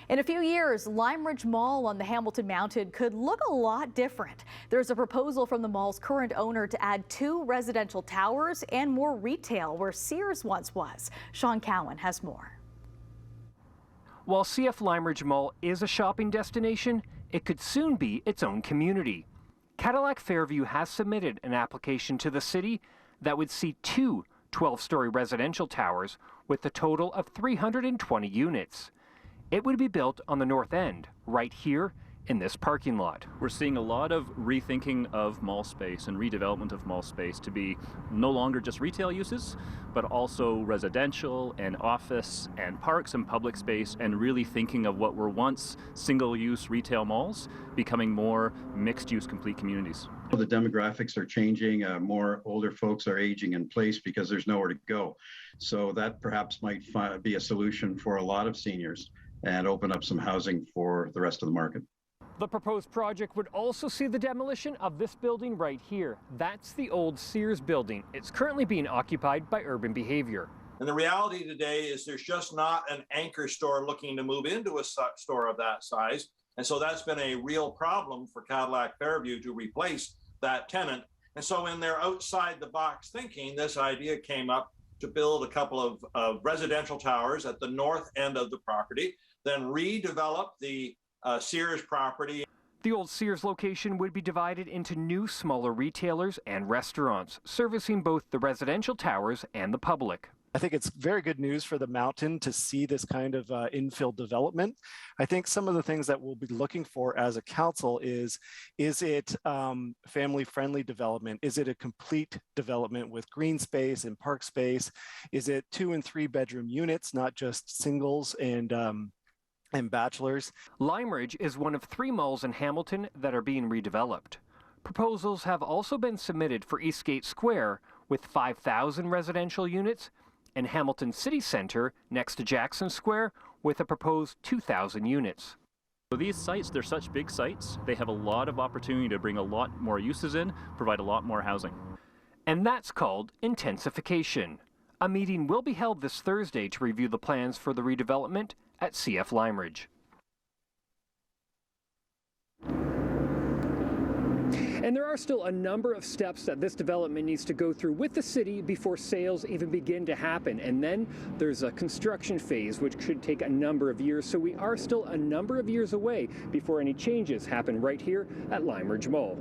In a few years, Lime Ridge Mall on the Hamilton Mountain could look a lot different. There's a proposal from the mall's current owner to add 2 residential towers and more retail where Sears once was. Sean Cowan has more. While CF Lime Ridge Mall is a shopping destination, it could soon be its own community. Cadillac Fairview has submitted an application to the city that would see 2 12-story residential towers with a total of 320 units. It would be built on the north end, right here in this parking lot. We're seeing a lot of rethinking of mall space and redevelopment of mall space to be no longer just retail uses, but also residential and office and parks and public space, and really thinking of what were once single-use retail malls becoming more mixed-use complete communities. The demographics are changing. More older folks are aging in place because there's nowhere to go. So that perhaps might be a solution for a lot of seniors and open up some housing for the rest of the market. The proposed project would also see the demolition of this building right here. That's the old Sears building. It's currently being occupied by Urban Behaviour. And the reality today is there's just not an anchor store looking to move into a store of that size. And so that's been a real problem for Cadillac Fairview to replace that tenant. And so in their outside the box thinking, this idea came up to build a couple of residential towers at the north end of the property, then redevelop the Sears property. The old Sears location would be divided into new smaller retailers and restaurants, servicing both the residential towers and the public. I think it's very good news for the mountain to see this kind of infill development. I think some of the things that we'll be looking for as a council is it family-friendly development? Is it a complete development with green space and park space? Is it 2 and 3 bedroom units, not just singles and bachelors? Lime Ridge is one of 3 malls in Hamilton that are being redeveloped. Proposals have also been submitted for Eastgate Square with 5,000 residential units and Hamilton City Center next to Jackson Square with a proposed 2,000 units. So these sites, they're such big sites, they have a lot of opportunity to bring a lot more uses in, provide a lot more housing. And that's called intensification. A meeting will be held this Thursday to review the plans for the redevelopment at CF Lime Ridge. And there are still a number of steps that this development needs to go through with the city before sales even begin to happen. And then there's a construction phase, which could take a number of years. So we are still a number of years away before any changes happen right here at Lime Ridge Mall.